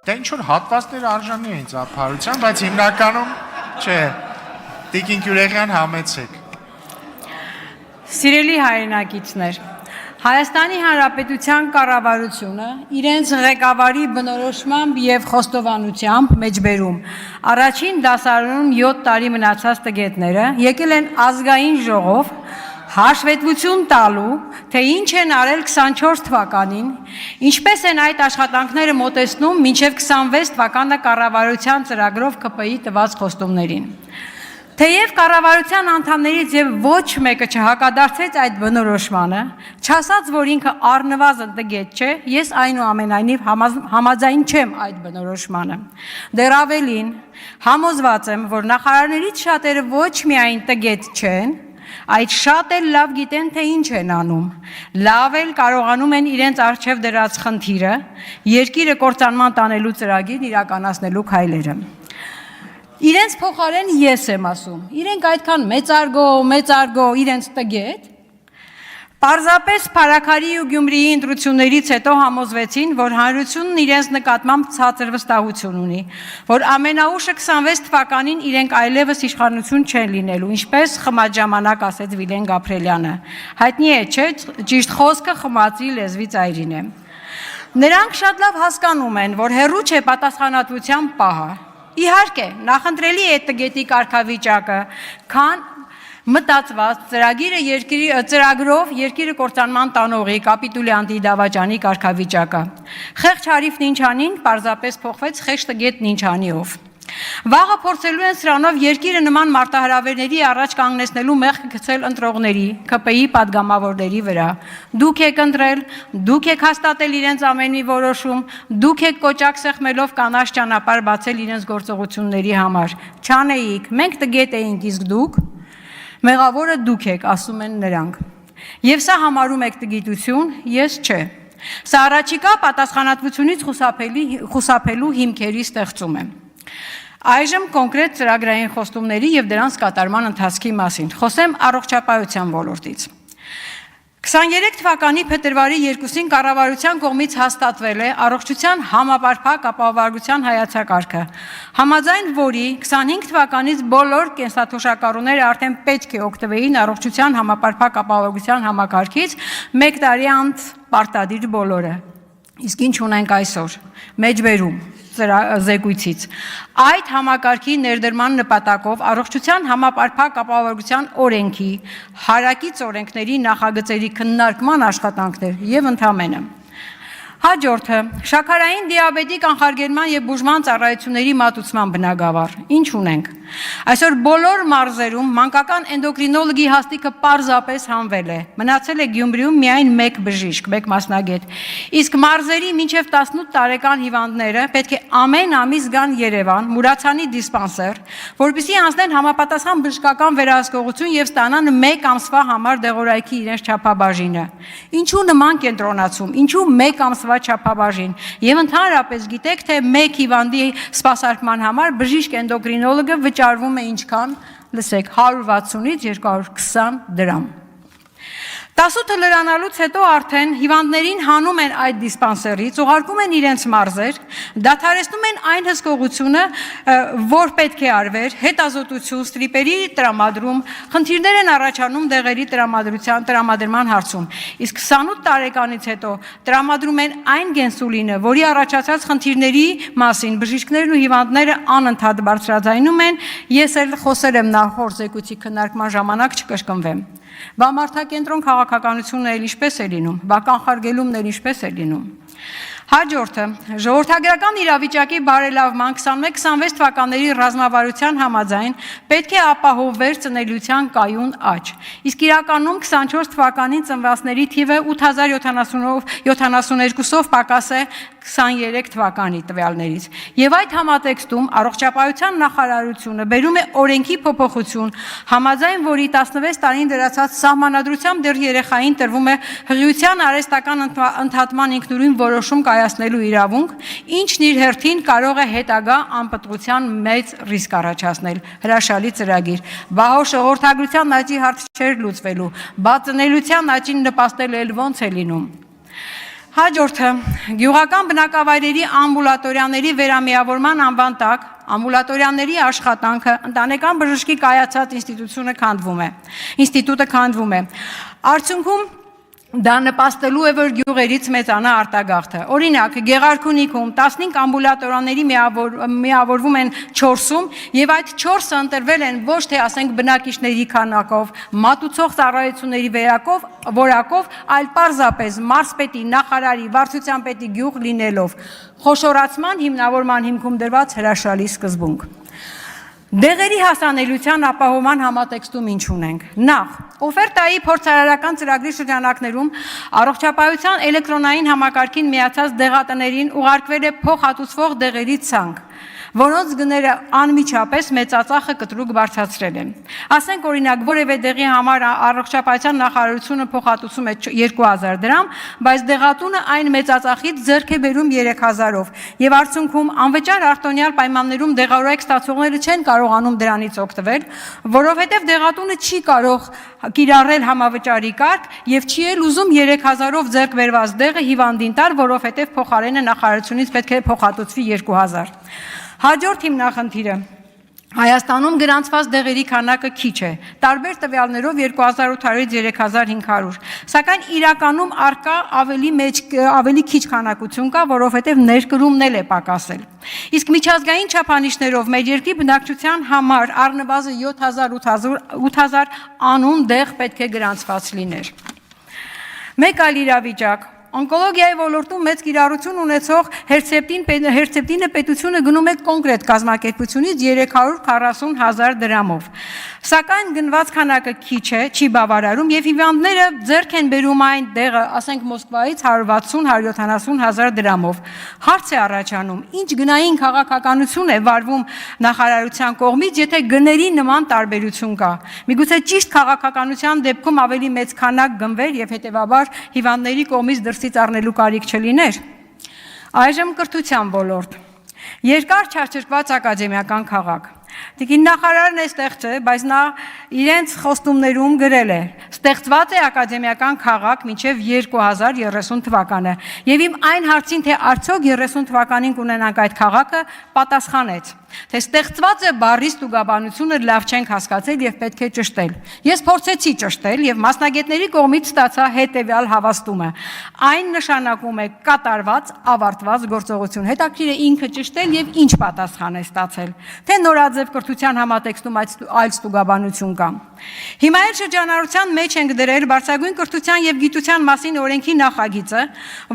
Դե ինչ որ հատվածները արժանի էին ծափարության, բայց հիմնականում չէ։ Տիկին Գյուլիան համեցեք։ Սիրելի հայրենակիցներ, Հայաստանի Հանրապետության կառավարությունը իրենց ղեկավարի բնորոշմամբ եւ խոստովանությամբ մեջբերում առաջին դասարանում 7 տարի մնացած տգետները եկել են ազգային ժողով հաշվետվություն տալու, թե ինչ են արել 24 թվականին, ինչպես են այդ աշխատանքները մոտեցնում մինչև 26 թվականը կառավարության ծրագրով ԿՊ-ի տված խոստումներին։ Թեև կառավարության անդամներից եւ ոչ մեկը չհակադարձեց այդ բնորոշմանը, չասած, որ ինքը առնվազն տգետ չէ, ես այնուամենայնիվ համաձայն չեմ այդ բնորոշմանը։ Դեռ ավելին, համոզված եմ, որ նախարարներից շատերը ոչ միայն տգետ չեն, այդ շատ էլ լավ գիտեն, թե ինչ են անում, լավ էլ կարողանում են իրենց առջև դրած խնդիրը, երկիրը կործանման տանելու ծրագիր իրականացնելու քայլերը։ Իրենց փոխարեն ես եմ ասում, իրենք այդքան մեծարգո, իրենց տգետ, պարզապես Փարաքարի ու Գյումրիի ընտրություններից հետո համոզվեցին, որ հանրությունն իրենց նկատմամբ ցածր վստահություն ունի, որ ամենաուշը 26 թվականին իրենք այլևս իշխանություն չեն լինելու, ինչպես խմած ժամանակ ասեց Վիլեն Գաբրելյանը։ Հայտնի է, չէ, ճիշտ խոսքը խմածի լեզվի ծայրին է։ Նրանք շատ լավ հասկանում են, որ հեռու չէ պատասխանատվության պահը։ Իհարկե, նախընտրելի է տգետի կարգավիճակը, քան մտածված ծրագրով երկիրը կործանման տանողի կապիտուլյանտի դավաճանի կարգավիճակը։ Խեղճ Հարիֆն ինչ անին, պարզապես փոխվեց խեղճ տգետն ինչ անիով։ Վաղը փորձելու են սրանով երկիրը նման մարտահրավերների առաջ կանգնեցնելու մեղքը գցել ընտրողների, ԿՊ-ի падգամավորների վրա։ Դուք եք ընտրել, դուք եք հաստատել իրենց ամենի որոշում, դուք եք կոճակ սեղմելով կանաչ ճանապարհ բացել իրենց գործողությունների համար։ Չանեիք, մենք տգետ էինք, իսկ դուք մեղավորը դուք եք, ասում են նրանք։ Եվ սա համարում եք տգիտություն, ես չէ։ Սա առաջիկա պատասխանատվությունից խուսափելու հիմքերի ստեղծում է։ Այժմ կոնկրետ ծրագրային խոստումների եւ դրանց կատարման ընթացքի մասին։ Խոսեմ առողջապահության ոլորտից։ 23 թվականի փետրվարի 2-ին կառավարության կողմից հաստատվել է առողջության համապարփակ ապահովագրության հայեցակարգը, համաձայն որի 25 թվականից բոլոր կենսաթոշակառուները արդեն պետք է օգտվեին առողջության համապարփակ ապահովագրության համակարգից 1 տարի անց պարտադիր բոլորը։ Իսկ ինչ ունենք այսօր։ Մեջբերում զեկույցից։ Այդ համակարգի ներդրման նպատակով առողջության համապարփակ ապահովագրության օրենքի, հարակից օրենքների նախագծերի քննարկման աշխատանքներ եւ ընդամենը։ Հաջորդը շաքարային դիաբետի կանխարգելման եւ բուժման ծառայությունների մատուցման բնագավառ։ Ինչ ունենք։ Այսօր բոլոր մարզերում մանկական էնդոկրինոլոգի հաստիքը պարզապես հանվել է։ Մնացել է Գյումրիում միայն 1 բժիշկ, 1 մասնագետ։ Իսկ մարզերի մինչև 18 տարեկան հիվանդները պետք է ամեն ամիս գան Երևան, Մուրացանի դիսպանսեր, որպեսզի անցնեն համապատասխան բժշկական վերահսկողություն եւ ստանան 1 ամսվա համար դեղորայքի իրենց չափաբաժինը։ Ինչու նման կենտրոնացում, ինչու 1 ամսվա չափաբաժին։ Եվ ընդհանրապես գիտեք, թե 1 հիվանդի սպասարկման համար բժիշկ էնդոկրինոլոգը վճարվում է ինչքան, լսեք, 160-ից 220 դրամ։ 18 լրանալուց հետո արդեն հիվանդներին հանում են այդ դիսպանսերից, ուղարկում են իրենց մարզեր, դադարեցնում են այն հսկողությունը, որ պետք է արվեր, հետազոտություն, ստրիպերի տրամադրում, խնդիրներ են առաջանում դեղերի տրամադրման հարցում։ Իսկ 28 տարեկանից հետո տրամադրում են այն գենսուլինը, որի առաջացած խնդիրների մասին բժիշկներն ու հիվանդները անընդհատ բարձրաձայնում են, ես էլ խոսել եմ նախորդ զեկույցի քննարկման ժամանակ չկրկնվեմ։ Բա մարդակենտրոն քաղաքականությունն էլ ինչպես է լինում, բա կանխարգելումն էլ ինչպես է լինում։ Հաջորդը ժողովրդագրական իրավիճակի բարելավման 21-26 թվականների ռազմավարության համաձայն պետք է ապահովվեր ծնելիության կայուն աճ։ Իսկ իրականում 24 թվականին ծնվածների թիվը 8072-ով պակաս է 23 թվականի տվյալներից։ Եվ այդ համատեքստում առողջապահության նախարարությունը բերում է օրենքի փոփոխություն, համաձայն որի 16 տարին դրացած սահմանադրությամբ դեռ երեխային տրվում է հղիության արհեստական ընդհատման ինքնուրույն որոշում կայացնելու իրավունք, ինչն իր հերթին կարող է հետագա անպտղության մեծ ռիսկ առաջացնել։ Հրաշալի ծրագիր։ Բա հո ժողովրդագրության աճի հարց չէր լուծվելու, բա ծնելիության աճին նպաստել էլ ոնց է լինում։ Հաջորդը գյուղական բնակավայրերի ամբուլատորիաների վերամիավորման անվան տակ ամբուլատորիաների աշխատանքը ընտանեկան բժշկի կայացած ինստիտուտը քանդվում է։ Արդյունքում դա նպաստելու է, որ գյուղերից մեծանա արտագաղթը։ Օրինակ, Գեղարքունիքում 15 ամբուլատորիաների միավորվում են 4-ում եւ այդ 4-ը ընտրվել են ոչ թե ասենք բնակիչների քանակով, մատուցող ծառայությունների որակով, այլ պարզապես մարզպետի, նախարարի, վարչության պետի գյուղ լինելով, խոշորացման հիմնավորման հիմքում դրված հրաշալի սկզբունք։ Դեղերի հասանելիության ապահովման համատեքստում ինչ ունենք։ Նախ, օֆերտայի փորձարարական ծրագրի շրջանակներում առողջապահության էլեկտրոնային համակարգին միացած դեղատներին ուղարկվել է փոխհատուցվող դեղերի ցանկ, որոնց գները անմիջապես մեծածախը կտրուկ բարձրացրել են։ Ասենք օրինակ, որևէ դեղի համար առողջապահության նախարարությունը փոխհատուցում է 2000 դրամ, բայց դեղատունը այն մեծածախից ձեռք է բերում 3000-ով, եւ արդյունքում անվճար արտոնյալ պայմաններում դեղարայք ստացողները չեն կարողանում դրանից օգտվել, որովհետեւ դեղատունը չի կարող կիրառել համավճարի կարգ եւ չի էլ ուզում 3000-ով ձեռք բերված դեղը հիվանդին տալ, որովհետեւ փոխարենը նախարարությունից պետք է փոխհատուցվի 2000։ Հաջորդ հիմնախնդիրը Հայաստանում գրանցված դեղերի քանակը քիչ է, տարբեր տվյալներով 2800-ից 3500, սակայն իրականում առկա ավելի քիչ քանակություն կա, որովհետև ներկրումն էլ է պակասել։ Իսկ միջազգային չափանիշներով մեր երկրի բնակչության համար առնվազն 7000 անուն դեղ պետք է գրանցված լիներ։ Մեկ այլ իրավիճակ Օնկոլոգիայի ոլորտում մեծ կիրառություն ունեցող հերցեպտինը պետությունը գնում է կոնկրետ կազմակերպությունից 340,000 դրամով։ Սակայն գնված քանակը քիչ է, չի բավարարում եւ հիվանդները ձեռք են բերում այն դեղը, ասենք Մոսկվայից 160-170,000 դրամով։ Հարց է առաջանում, ինչ գնային քաղաքականություն է վարվում նախարարության կողմից, եթե գների նման տարբերություն կա։ Միգուցե ճիշտ քաղաքականության դեպքում ավելի մեծ քանակ գնվեր եւ հետեւաբար հիվանդների կողմից դրսից առնելու կարիք չլիներ։ Այժմ կրթության ոլորտ։ Երկար չարչրկված ակադեմիական քաղաք։ Տիկին նախարարն է ստեղծել, բայց նա իրենց խոստումներում գրել է. ստեղծված է ակադեմիական քաղաք մինչև 2030 թվականը։ Եվ իմ այն հարցին, թե արդյոք 30 թվականին կունենանք այդ քաղաքը, պատասխանեց, թե ստեղծված է բառի ստուգաբանությունը լավ չենք հասկացել եւ պետք է ճշտել։ Ես փորձեցի ճշտել եւ մասնագետների կողմից ստացա հետեւյալ հավաստումը։ Այն նշանակում է կատարված, ավարտված գործողություն։ Հետաքրքիր է ինքը ճշտել եւ ինչ պատասխան է ստացել։ Թե նորաձև կրթության համատեքստում այլ ստուգաբանություն կա։ Հիմա էլ շրջանառության մեջ ենք դրել բարձրագույն կրթության եւ գիտության մասին օրենքի նախագիծը,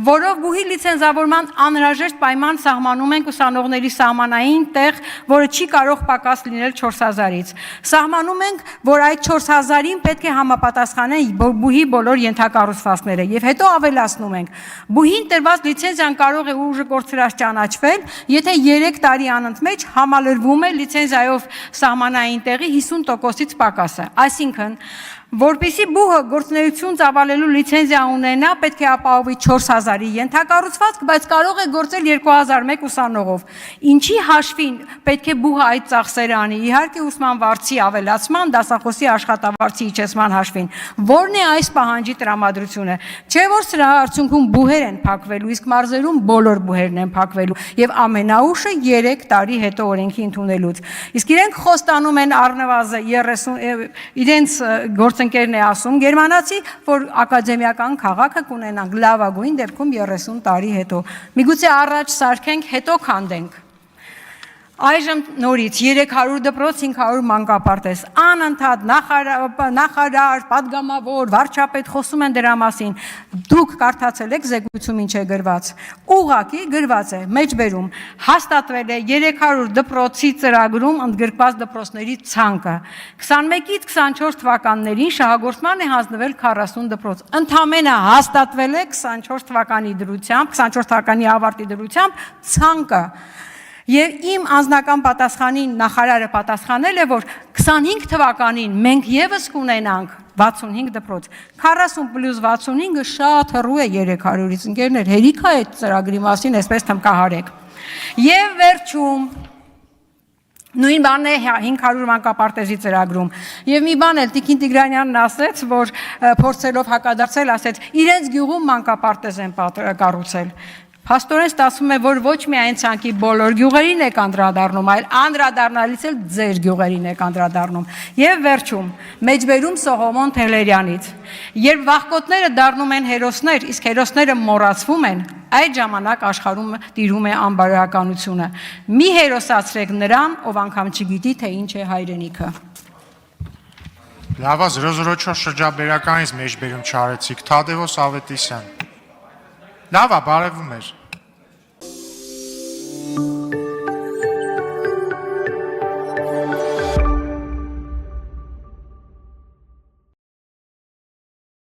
որով բուհի լիցենզավորման անհրաժեշտ պայման սահմանում են ուսանողների սահմանային տեղ, որը չի կարող պակաս լինել 4000-ից։ Սահմանում ենք, որ այդ 4000-ին պետք է համապատասխանեն բուհի բոլոր ենթակառուցվածքները եւ հետո ավելացնում ենք։ Բուհին տրված լիցենզիան կարող է ուժը կորցրած ճանաչվել, եթե 3 տարի անընդմեջ համալրվում է լիցենզիայով սահմանային տեղի 50%-ից պակասը։ Այսինքն, որպեսզի բուհը գործունեություն ծավալելու լիցենզիա ունենա, պետք է ապահովի 4000-ի ենթակառուցվածք, բայց կարող է գործել 2001 ուսանողով։ Ինչի հաշվին պետք է բուհը այդ ծախսերը անի։ Իհարկե ուսման վարձի ավելացման, դասախոսի աշխատավարձի իջեցման հաշվին։ Որն է այս պահանջի տրամադրությունը։ Չէ՞ որ սրա արդյունքում բուհեր են փակվելու, իսկ մարզերում բոլոր բուհերն են փակվելու եւ ամենաուշը 3 տարի հետո օրենքի ընդունելուց։ Իսկ իրենք խոստանում են առնվազն 30 իրենց ընկերն է ասում գերմանացի, որ ակադեմիական քաղաքը կունենանք լավագույն դեպքում 30 տարի հետո։ Միգուցե առաջ սարքենք, հետո քանդենք։ Այժմ նորից 300 դպրոց, 500 մանկապարտեզ, անընդհատ նախարար, պատգամավոր, վարչապետ խոսում են դրա մասին։ Դուք կարդացել եք զեկույցում ինչ է գրված։ Ուղղակի գրված է, մեջբերում հաստատվել է 300 դպրոցի ծրագրում ընդգրկված դպրոցների ցանկը։ 21-ից 24 թվականներին շահագործման է հանձնվել 40 դպրոց։ Ընդամենը հաստատվել է 24 թվականի դրությամբ, 24 թվականի ավարտի դրությամբ ցանկը։ Եվ իմ անձնական պատասխանին նախարարը պատասխանել է, որ 25 թվականին մենք եւս կունենանք 65 դպրոց, 40 + 65-ը շատ հեռու է 300-ից, ընկերներ, հերիք է այդ ծրագրի մասին, այսպես թմկահարեք։ Եվ վերջում Նույն բանն է 500 մանկապարտեզի ծրագրում։ Եվ մի բան էլ Տիկին Տիգրանյանն ասեց, որ փորձելով հակադարձել, ասեց, իրենց գյուղում մանկապարտեզ են կառուցել։ Փաստորեն ստացվում է, որ ոչ միայն ցանկի բոլոր գյուղերին եք անդրադառնում, այլ անդրադառնալից էլ ձեր գյուղերին եք անդրադառնում։ Եվ վերջում, մեջբերում Սողոմոն Թեհլերյանից։ Երբ վախկոտները դառնում են հերոսներ, իսկ հերոսները մոռացվում են, այդ ժամանակ աշխարհում տիրում է անբարոյականությունը։ Մի հերոսացրեք նրան, ով անգամ չգիտի, թե ինչ է հայրենիքը։ Լավա 004 շրջաբերականից մեջբերում չարեցիք, Թադևոս Ավետիսյան։ Լավա, բարևում էր։